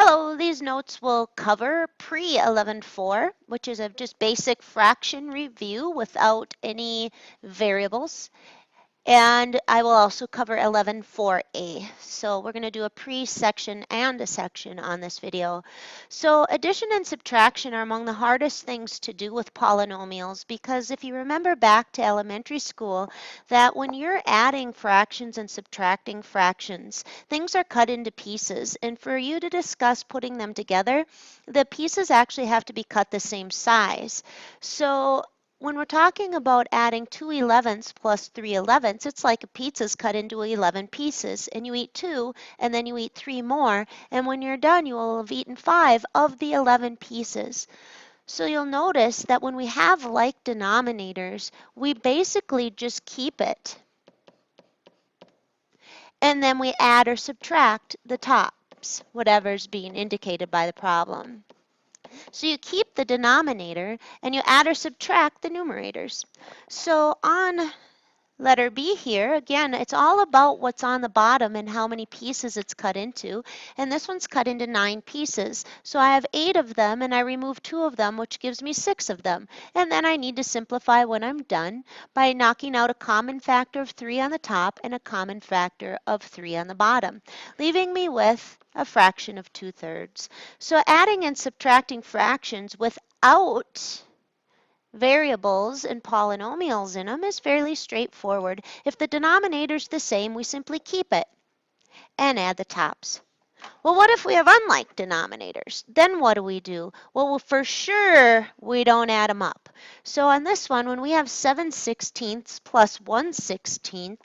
So these notes will cover pre-11.4, which is a just basic fraction review without any variables. And I will also cover 11.4a. So we're going to do a pre-section and a section on this video. So addition and subtraction are among the hardest things to do with polynomials, because if you remember back to elementary school, that when you're adding fractions and subtracting fractions, things are cut into pieces. And for you to discuss putting them together, the pieces actually have to be cut the same size. So when we're talking about adding 2 11ths plus 3 11ths, it's like a pizza's cut into 11 pieces, and you eat 2, and then you eat 3 more, and when you're done, you will have eaten 5 of the 11 pieces. So you'll notice that when we have like denominators, we basically just keep it, and then we add or subtract the tops, whatever's being indicated by the problem. So you keep the denominator and you add or subtract the numerators. So on letter B here, again, it's all about what's on the bottom and how many pieces it's cut into. And this one's cut into 9 pieces. So I have 8 of them and I remove 2 of them, which gives me 6 of them. And then I need to simplify when I'm done by knocking out a common factor of 3 on the top and a common factor of 3 on the bottom, leaving me with a fraction of 2/3. So adding and subtracting fractions without variables and polynomials in them is fairly straightforward. If the denominator's the same, we simply keep it and add the tops. Well, what if we have unlike denominators? Then what do? Well, for sure, we don't add them up. So on this one, when we have 7/16 plus 1/16,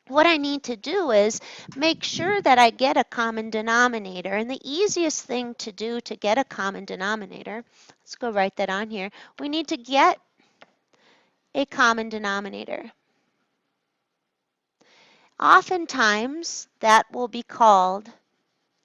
what I need to do is make sure that I get a common denominator. And the easiest thing to do to get a common denominator, let's go write that on here, we need to get a common denominator. Oftentimes, that will be called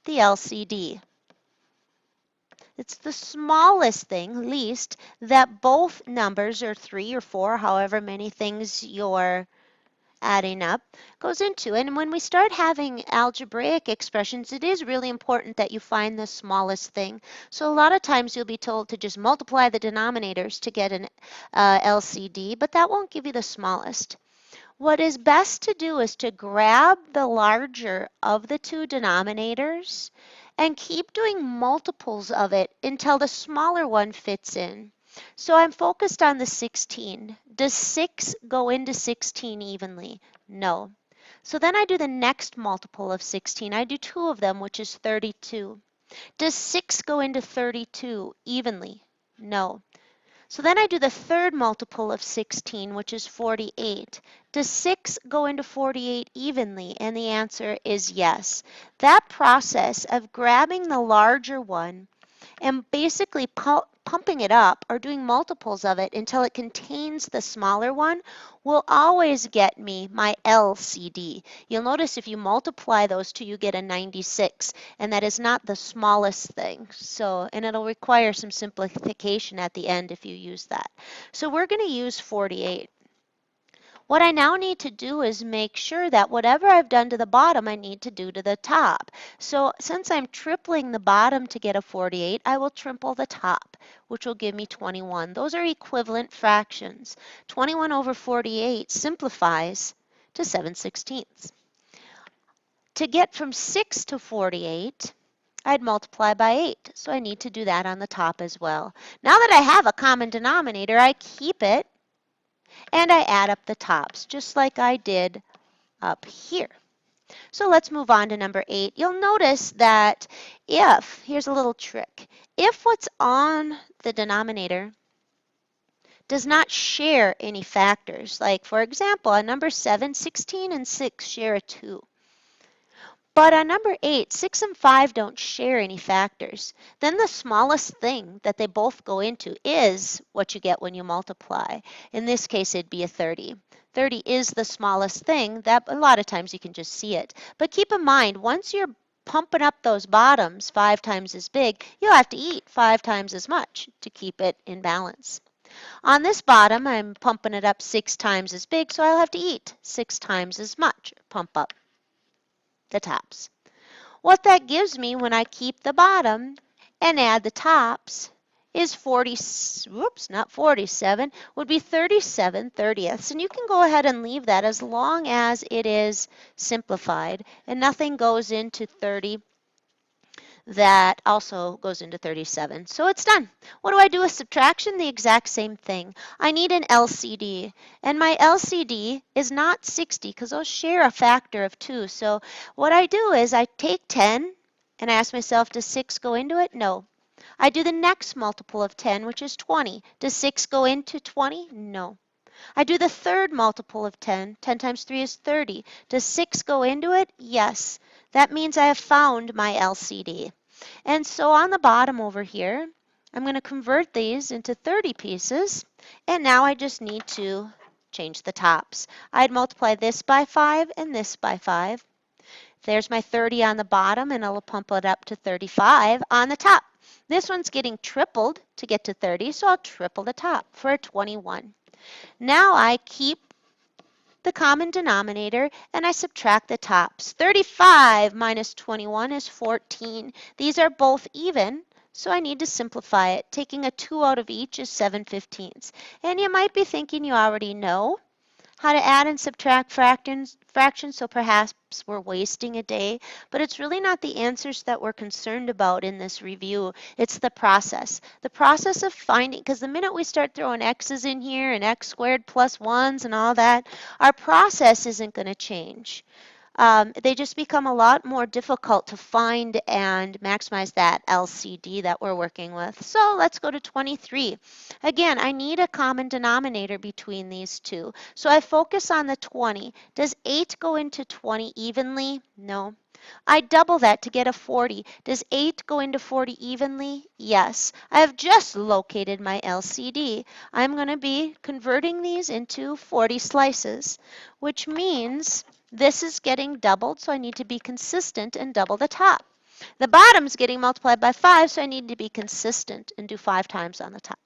the LCD. It's the smallest thing, least, that both numbers, or 3 or 4, however many things you're adding up, goes into. And when we start having algebraic expressions, it is really important that you find the smallest thing. So a lot of times you'll be told to just multiply the denominators to get an LCD, but that won't give you the smallest. What is best to do is to grab the larger of the 2 denominators and keep doing multiples of it until the smaller one fits in. So I'm focused on the 16. Does 6 go into 16 evenly? No. So then I do the next multiple of 16. I do 2 of them, which is 32. Does 6 go into 32 evenly? No. So then I do the third multiple of 16, which is 48. Does 6 go into 48 evenly? And the answer is yes. That process of grabbing the larger one and basically pumping it up or doing multiples of it until it contains the smaller one will always get me my LCD. You'll notice if you multiply those two, you get a 96, and that is not the smallest thing. So, and it'll require some simplification at the end if you use that. So we're going to use 48. What I now need to do is make sure that whatever I've done to the bottom, I need to do to the top. So since I'm tripling the bottom to get a 48, I will triple the top, which will give me 21. Those are equivalent fractions. 21 over 48 simplifies to 7/16. To get from 6 to 48, I'd multiply by 8. So I need to do that on the top as well. Now that I have a common denominator, I keep it and I add up the tops, just like I did up here. So let's move on to number 8. You'll notice that here's a little trick, if what's on the denominator does not share any factors, like for example, on number 7, 16 and 6 share a 2. But on number 8, 6 and 5 don't share any factors. Then the smallest thing that they both go into is what you get when you multiply. In this case, it'd be a 30. 30 is the smallest thing. That a lot of times you can just see it. But keep in mind, once you're pumping up those bottoms 5 times as big, you'll have to eat 5 times as much to keep it in balance. On this bottom, I'm pumping it up 6 times as big, so I'll have to eat 6 times as much. Pump up the tops. What that gives me when I keep the bottom and add the tops is 40, whoops, not 47, would be 37/30ths. And you can go ahead and leave that as long as it is simplified and nothing goes into 30 that also goes into 37. So it's done. What do I do with subtraction? The exact same thing. I need an LCD, and my LCD is not 60 because those share a factor of 2. So what I do is I take 10 and I ask myself, does 6 go into it? No. I do the next multiple of 10, which is 20. Does 6 go into 20? No. I do the third multiple of 10. 10 times 3 is 30. Does 6 go into it? Yes. That means I have found my LCD. And so on the bottom over here, I'm going to convert these into 30 pieces. And now I just need to change the tops. I'd multiply this by 5 and this by 5. There's my 30 on the bottom, and I'll pump it up to 35 on the top. This one's getting tripled to get to 30, so I'll triple the top for a 21. Now I keep the common denominator and I subtract the tops. 35 minus 21 is 14. These are both even, so I need to simplify it. Taking a 2 out of each is 7/15. And you might be thinking you already know how to add and subtract fractions, so perhaps we're wasting a day, but it's really not the answers that we're concerned about in this review. It's the process of finding, because the minute we start throwing x's in here and x squared plus 1s and all that, our process isn't going to change. They just become a lot more difficult to find and maximize that LCD that we're working with. So let's go to 23. Again, I need a common denominator between these two. So I focus on the 20. Does 8 go into 20 evenly? No. I double that to get a 40. Does 8 go into 40 evenly? Yes. I have just located my LCD. I'm going to be converting these into 40 slices, which means this is getting doubled, so I need to be consistent and double the top. The bottom's getting multiplied by 5, so I need to be consistent and do 5 times on the top.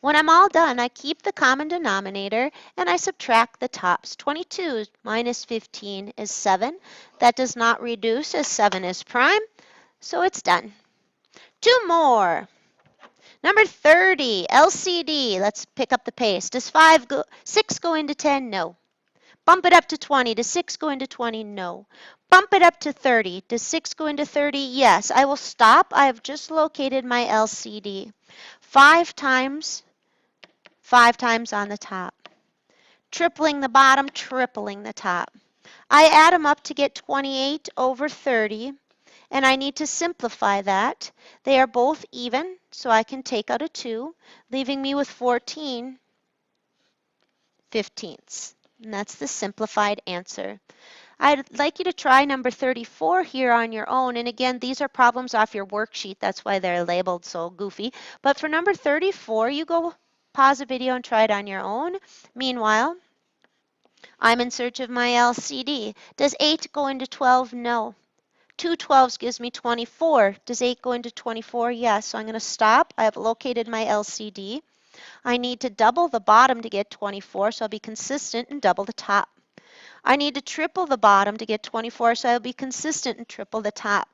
When I'm all done, I keep the common denominator and I subtract the tops. 22 minus 15 is 7. That does not reduce as 7 is prime, so it's done. 2 more. Number 30, LCD. Let's pick up the pace. Does 6 go into 10? No. Bump it up to 20. Does 6 go into 20? No. Bump it up to 30. Does 6 go into 30? Yes. I will stop. I have just located my LCD. 5 times on the top. Tripling the bottom, tripling the top. I add them up to get 28 over 30, and I need to simplify that. They are both even, so I can take out a 2, leaving me with 14/15. And that's the simplified answer. I'd like you to try number 34 here on your own. And again, these are problems off your worksheet. That's why they're labeled so goofy. But for number 34, you go pause the video and try it on your own. Meanwhile, I'm in search of my LCD. Does 8 go into 12? No. 2 12s gives me 24. Does 8 go into 24? Yes. So I'm going to stop. I have located my LCD. I need to double the bottom to get 24, so I'll be consistent and double the top. I need to triple the bottom to get 24, so I'll be consistent and triple the top.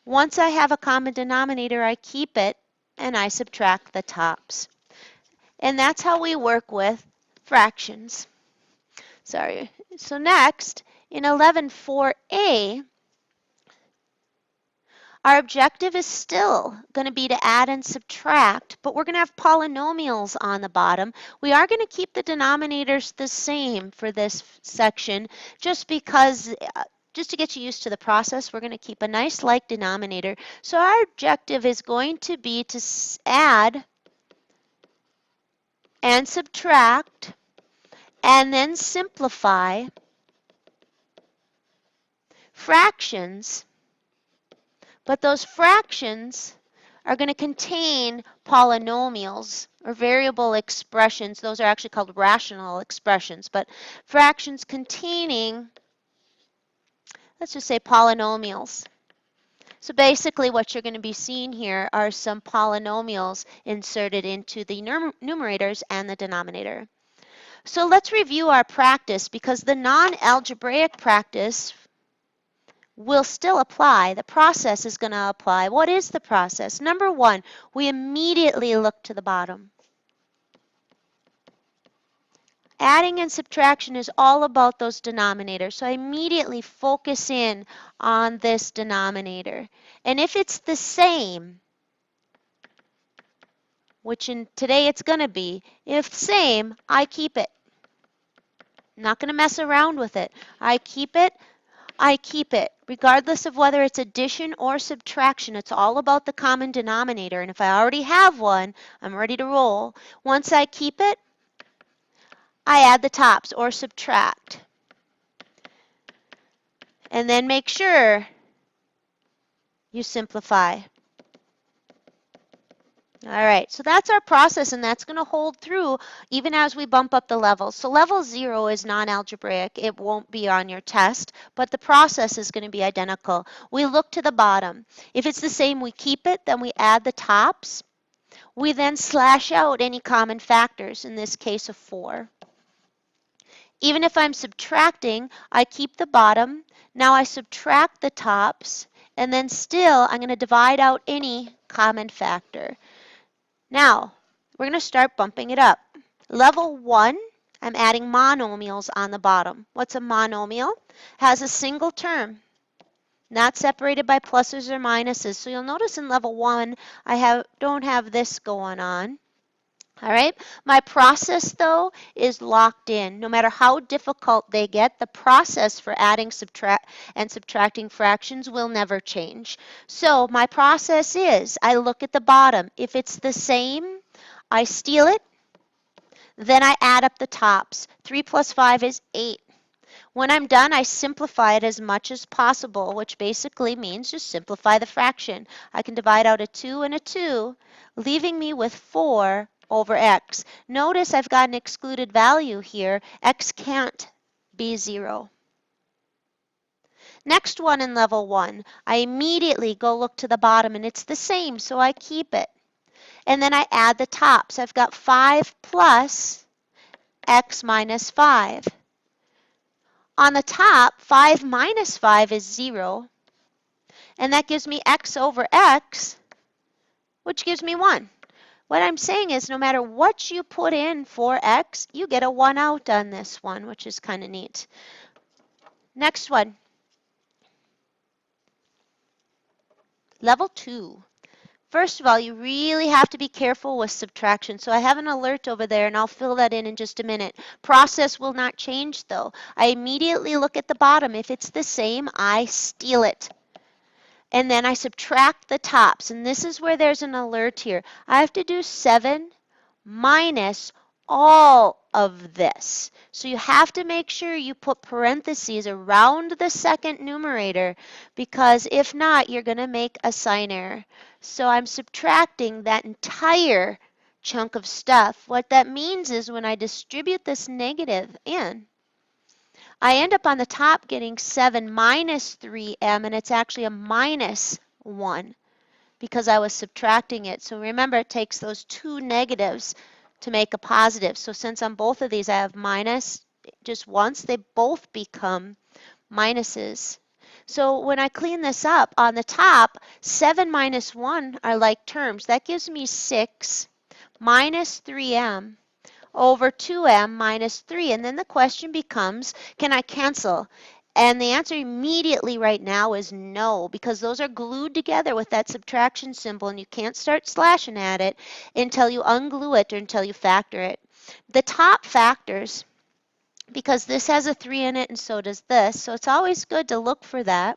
Once I have a common denominator, I keep it and I subtract the tops. And that's how we work with fractions. Sorry. So next, in 11.4a, our objective is still going to be to add and subtract, but we're going to have polynomials on the bottom. We are going to keep the denominators the same for this section just because, just to get you used to the process, we're going to keep a nice like denominator. So our objective is going to be to add and subtract and then simplify fractions, but those fractions are going to contain polynomials or variable expressions. Those are actually called rational expressions, but fractions containing, let's just say, polynomials. So basically what you're going to be seeing here are some polynomials inserted into the numerators and the denominator. So let's review our practice, because the non-algebraic practice will still apply. The process is going to apply. What is the process? Number one, we immediately look to the bottom. Adding and subtraction is all about those denominators. So I immediately focus in on this denominator. And if it's the same, which in today it's going to be, if same, I keep it. I'm not going to mess around with it. I keep it. I keep it. Regardless of whether it's addition or subtraction, it's all about the common denominator. And if I already have one, I'm ready to roll. Once I keep it, I add the tops or subtract. And then make sure you simplify. All right, so that's our process, and that's going to hold through even as we bump up the levels. So level 0 is non-algebraic. It won't be on your test, but the process is going to be identical. We look to the bottom. If it's the same, we keep it, then we add the tops. We then slash out any common factors, in this case of 4. Even if I'm subtracting, I keep the bottom. Now I subtract the tops, and then still I'm going to divide out any common factor. Now, we're going to start bumping it up. Level 1, I'm adding monomials on the bottom. What's a monomial? Has a single term, not separated by pluses or minuses. So you'll notice in level 1, I don't have this going on. All right, my process though is locked in. No matter how difficult they get, the process for adding and subtracting fractions will never change. So my process is I look at the bottom. If it's the same, I steal it. Then I add up the tops. 3 plus 5 is 8. When I'm done, I simplify it as much as possible, which basically means just simplify the fraction. I can divide out a 2 and a 2, leaving me with 4 over x. Notice I've got an excluded value here. X can't be 0. Next one in level 1, I immediately go look to the bottom, and it's the same, so I keep it. And then I add the tops. I've got 5 plus x minus 5. On the top, 5 minus 5 is 0, and that gives me x over x, which gives me 1. What I'm saying is no matter what you put in for x, you get a 1 out on this one, which is kind of neat. Next one, level 2. First of all, you really have to be careful with subtraction. So I have an alert over there, and I'll fill that in just a minute. Process will not change, though. I immediately look at the bottom. If it's the same, I steal it. And then I subtract the tops. And this is where there's an alert here. I have to do 7 minus all of this. So you have to make sure you put parentheses around the second numerator, because if not, you're going to make a sign error. So I'm subtracting that entire chunk of stuff. What that means is when I distribute this negative in, I end up on the top getting 7 minus 3m, and it's actually a minus 1 because I was subtracting it. So remember, it takes those two negatives to make a positive. So since on both of these I have minus just once, they both become minuses. So when I clean this up, on the top, 7 minus 1 are like terms. That gives me 6 minus 3m over 2m minus 3. And then the question becomes, can I cancel? And the answer immediately right now is no, because those are glued together with that subtraction symbol, and you can't start slashing at it until you unglue it or until you factor it. The top factors, because this has a 3 in it and so does this, so it's always good to look for that.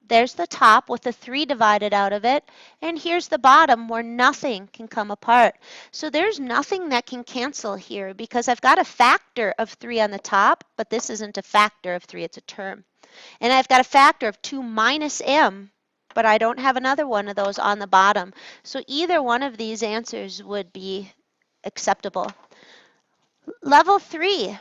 There's the top with the 3 divided out of it, and here's the bottom where nothing can come apart. So there's nothing that can cancel here because I've got a factor of 3 on the top, but this isn't a factor of 3, it's a term. And I've got a factor of 2 minus m, but I don't have another one of those on the bottom. So either one of these answers would be acceptable. Level 3.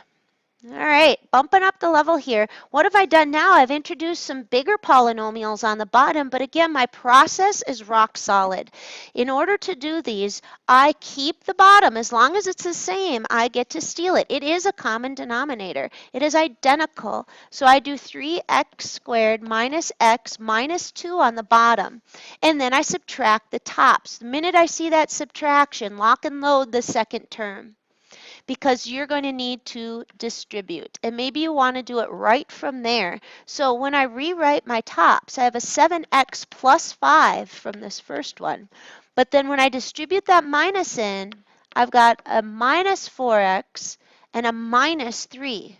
All right, bumping up the level here. What have I done now? I've introduced some bigger polynomials on the bottom, but again, my process is rock solid. In order to do these, I keep the bottom. As long as it's the same, I get to steal it. It is a common denominator. It is identical. So I do 3x squared minus x minus 2 on the bottom. And then I subtract the tops. The minute I see that subtraction, lock and load the second term, because you're going to need to distribute. And maybe you want to do it right from there. So when I rewrite my tops, I have a 7x plus 5 from this first one. But then when I distribute that minus in, I've got a minus 4x and a minus 3.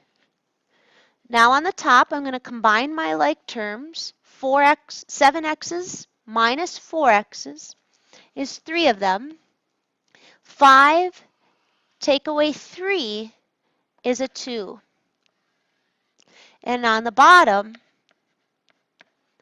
Now on the top, I'm going to combine my like terms. 7x's minus 4x's is 3 of them. 5 take away 3 is a 2. And on the bottom,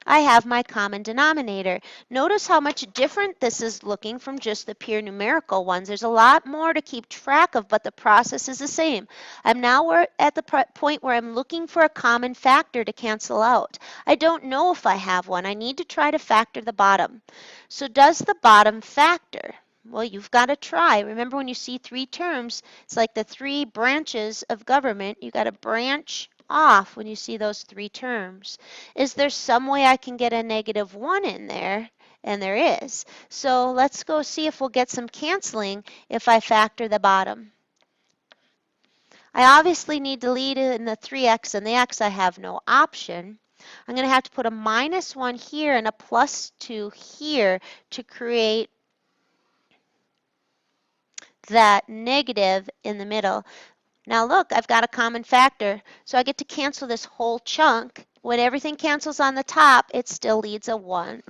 I have my common denominator. Notice how much different this is looking from just the pure numerical ones. There's a lot more to keep track of, but the process is the same. I'm now at the point where I'm looking for a common factor to cancel out. I don't know if I have one. I need to try to factor the bottom. So does the bottom factor? Well, you've got to try. Remember, when you see 3 terms, it's like the 3 branches of government. You've got to branch off when you see those 3 terms. Is there some way I can get a -1 in there? And there is. So let's go see if we'll get some canceling if I factor the bottom. I obviously need to lead in the 3x and the x. I have no option. I'm going to have to put a -1 here and a +2 here to create that negative in the middle. Now look, I've got a common factor, so I get to cancel this whole chunk. When everything cancels on the top, it still leaves a 1.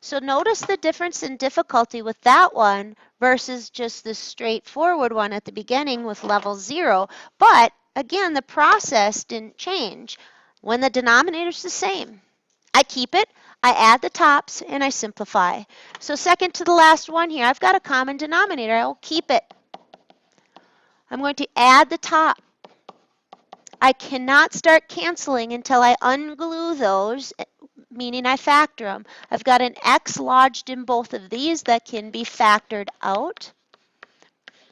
So notice the difference in difficulty with that one versus just this straightforward one at the beginning with level 0. But again, the process didn't change. When the denominator's the same, I keep it, I add the tops, and I simplify. So second to the last one here, I've got a common denominator. I will keep it. I'm going to add the top. I cannot start canceling until I unglue those, meaning I factor them. I've got an x lodged in both of these that can be factored out.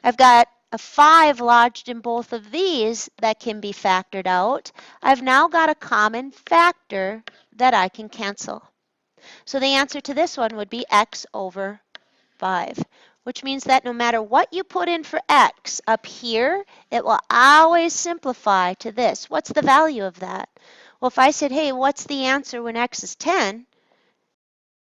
I've got a 5 lodged in both of these that can be factored out. I've now got a common factor that I can cancel. So the answer to this one would be x over 5, which means that no matter what you put in for x up here, it will always simplify to this. What's the value of that? Well, if I said, hey, what's the answer when x is 10?